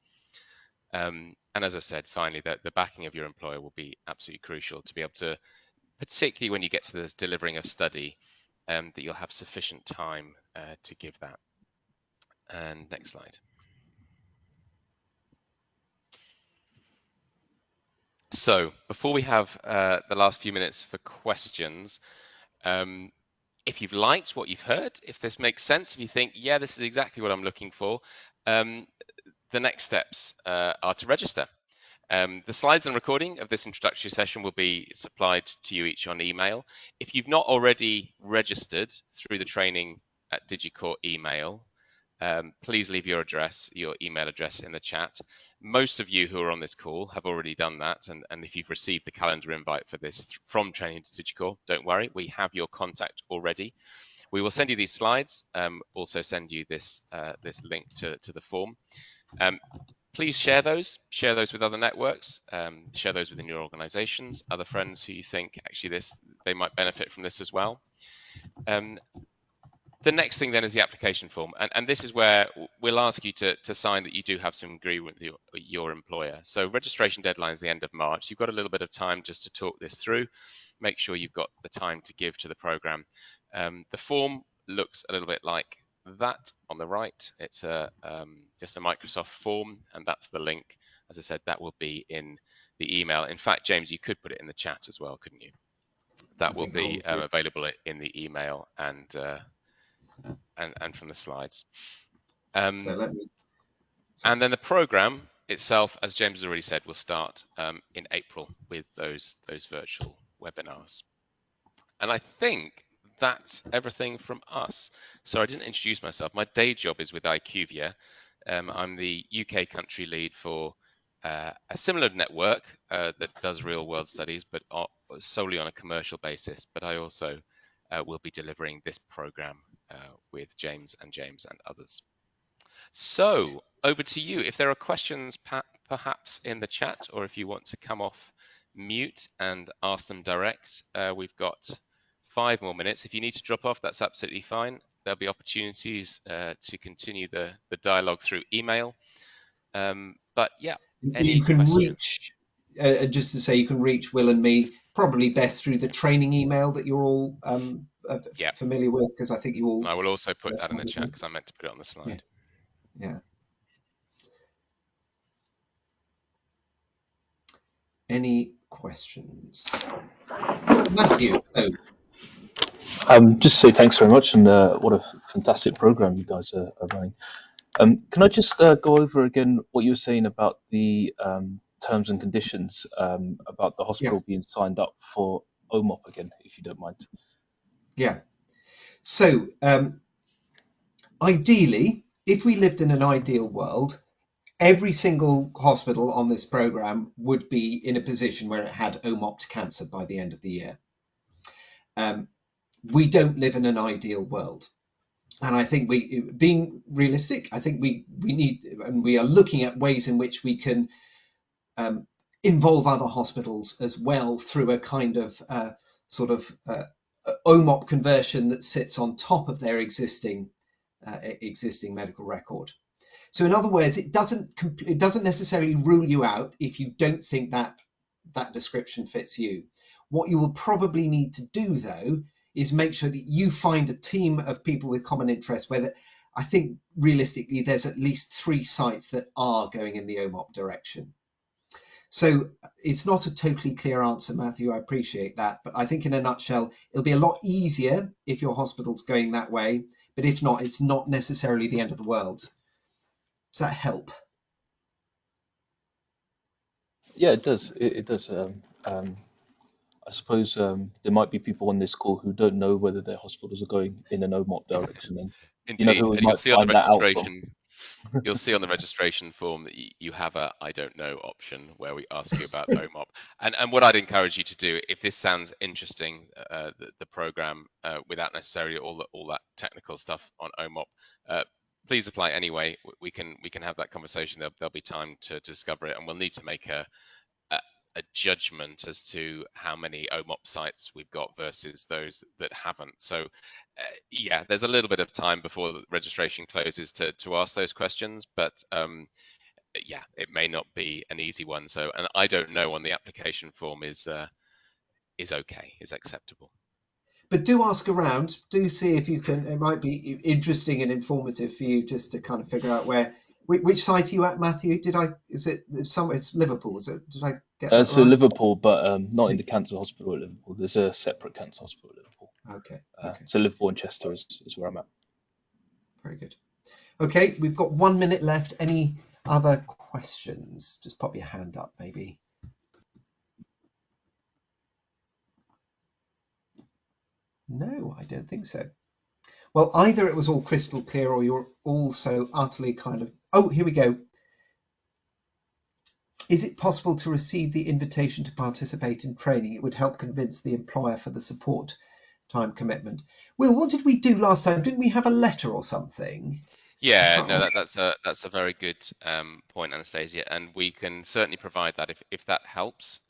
Speaker 12: And as I said, finally, the backing of your employer will be absolutely crucial to be able to, particularly when you get to this delivering of study, that you'll have sufficient time to give that. And next slide. So before we have the last few minutes for questions, if you've liked what you've heard, if this makes sense, if you think, yeah, this is exactly what I'm looking for, the next steps are to register. The slides and recording of this introductory session will be supplied to you each on email. If you've not already registered through the training at Digicore email, please leave your email address in the chat. Most of you who are on this call have already done that, and if you've received the calendar invite for this from Training to Digicore, don't worry, we have your contact already. We will send you these slides, also send you this link to the form. Please share those with other networks, share those within your organizations, other friends who you think actually they might benefit from this as well. The next thing then is the application form, and this is where we'll ask you to sign that you do have some agreement with your employer. So registration deadline is the end of March. You've got a little bit of time just to talk this through, make sure you've got the time to give to the program. The form looks a little bit like that on the right. It's just a Microsoft form, and that's the link. As I said, that will be in the email. In fact, James, you could put it in the chat as well, couldn't you? That will be available in the email and from the slides. And then the program itself, as James has already said, will start in April with those virtual webinars. And I think that's everything from us. So I didn't introduce myself. My day job is with IQVIA. I'm the UK country lead for a similar network that does real world studies, but solely on a commercial basis. But I also will be delivering this program with James and others. So over to you. If there are questions perhaps in the chat, or if you want to come off mute and ask them direct, we've got 5 more minutes. If you need to drop off, that's absolutely fine. There'll be opportunities to continue the dialogue through email. But yeah, any questions?
Speaker 2: just to say, you can reach Will and me probably best through the training email that you're all familiar with, because I think you all.
Speaker 12: I will also put that in the chat because I meant to put it on the slide.
Speaker 2: Yeah. Any questions? Matthew.
Speaker 13: Just say thanks very much, and what a fantastic program you guys are running. Can I just go over again what you were saying about the terms and conditions about the hospital being signed up for OMOP again, if you don't mind?
Speaker 2: Yeah. So ideally, if we lived in an ideal world, every single hospital on this program would be in a position where it had OMOP cancer by the end of the year. We don't live in an ideal world. And I think being realistic, I think we need, and we are looking at ways in which we can involve other hospitals as well through a kind of sort of OMOP conversion that sits on top of their existing medical record. So in other words, it doesn't necessarily rule you out if you don't think that description fits you. What you will probably need to do, though, is make sure that you find a team of people with common interests where I think realistically there's at least 3 sites that are going in the OMOP direction. So it's not a totally clear answer, Matthew, I appreciate that, but I think in a nutshell, it'll be a lot easier if your hospital's going that way, but if not, it's not necessarily the end of the world. Does that help?
Speaker 13: Yeah, it does. It does. I suppose there might be people on this call who don't know whether their hospitals are going in an OMOP direction, and
Speaker 12: Indeed,
Speaker 13: you know who we
Speaker 12: and
Speaker 13: might find that out from.
Speaker 12: You'll see on the registration form that you have a I don't know option where we ask you about OMOP. And what I'd encourage you to do, if this sounds interesting, the program without necessarily all that technical stuff on OMOP, please apply anyway. We can have that conversation. There'll be time to discover it, and we'll need to make a judgment as to how many OMOP sites we've got versus those that haven't. So yeah, there's a little bit of time before the registration closes to ask those questions, but yeah, it may not be an easy one. So, and I don't know on the application form is okay, is acceptable.
Speaker 2: But do ask around, do see if you can, it might be interesting and informative for you just to kind of figure out which site are you at, Matthew? It's Liverpool, is it? Did I get that
Speaker 13: So
Speaker 2: right?
Speaker 13: Liverpool, but not in the cancer hospital at Liverpool. There's a separate cancer hospital at Liverpool.
Speaker 2: Okay.
Speaker 13: So Liverpool and Chester is where I'm at.
Speaker 2: Very good. Okay, we've got 1 minute left. Any other questions? Just pop your hand up, maybe. No, I don't think so. Well, either it was all crystal clear or you're also utterly kind of... Oh, here we go. Is it possible to receive the invitation to participate in training? It would help convince the employer for the support time commitment. Will, what did we do last time? Didn't we have a letter or something?
Speaker 12: Yeah, no, that's a very good point, Anastasia, and we can certainly provide that if that helps.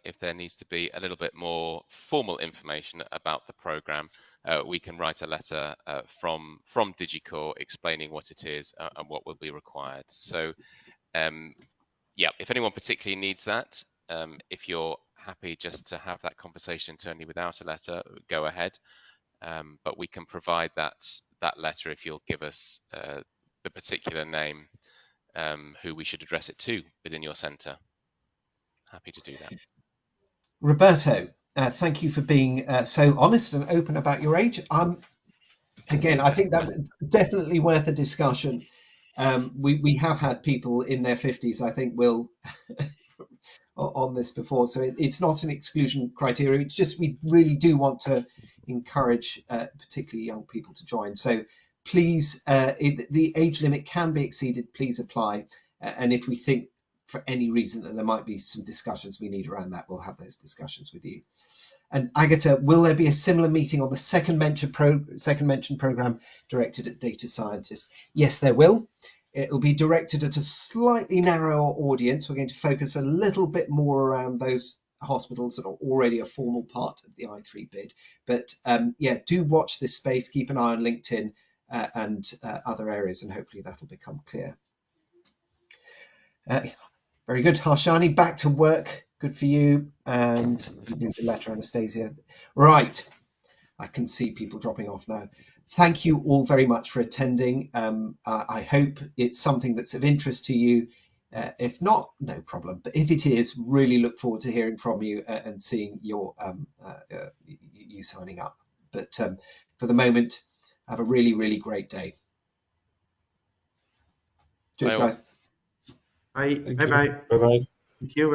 Speaker 12: If there needs to be a little bit more formal information about the program, we can write a letter from Digicore explaining what it is and what will be required. So, yeah, if anyone particularly needs that, if you're happy just to have that conversation internally without a letter, go ahead. But we can provide that letter if you'll give us the particular name who we should address it to within your centre. Happy to do that.
Speaker 2: Roberto, thank you for being so honest and open about your age. Again, I think that's definitely worth a discussion. We have had people in their 50s, I think, will on this before, so it's not an exclusion criteria. It's just we really do want to encourage particularly young people to join. So please, the age limit can be exceeded, please apply. And if we think for any reason that there might be some discussions we need around that, we'll have those discussions with you. And Agatha, will there be a similar meeting on the second mention program directed at data scientists? Yes, there will. It'll be directed at a slightly narrower audience. We're going to focus a little bit more around those hospitals that are already a formal part of the i3 bid. But yeah, do watch this space, keep an eye on LinkedIn and other areas, and hopefully that'll become clear. Very good. Harshani, back to work Good for you. And you do the letter, Anastasia. Right. I can see people dropping off now. Thank you all very much for attending. I hope it's something that's of interest to you. If not, no problem. But if it is, really look forward to hearing from you and seeing your you signing up. But for the moment, have a really, really great day. Cheers, guys.
Speaker 14: Bye. Bye. Bye.
Speaker 15: Bye bye.
Speaker 14: Thank you.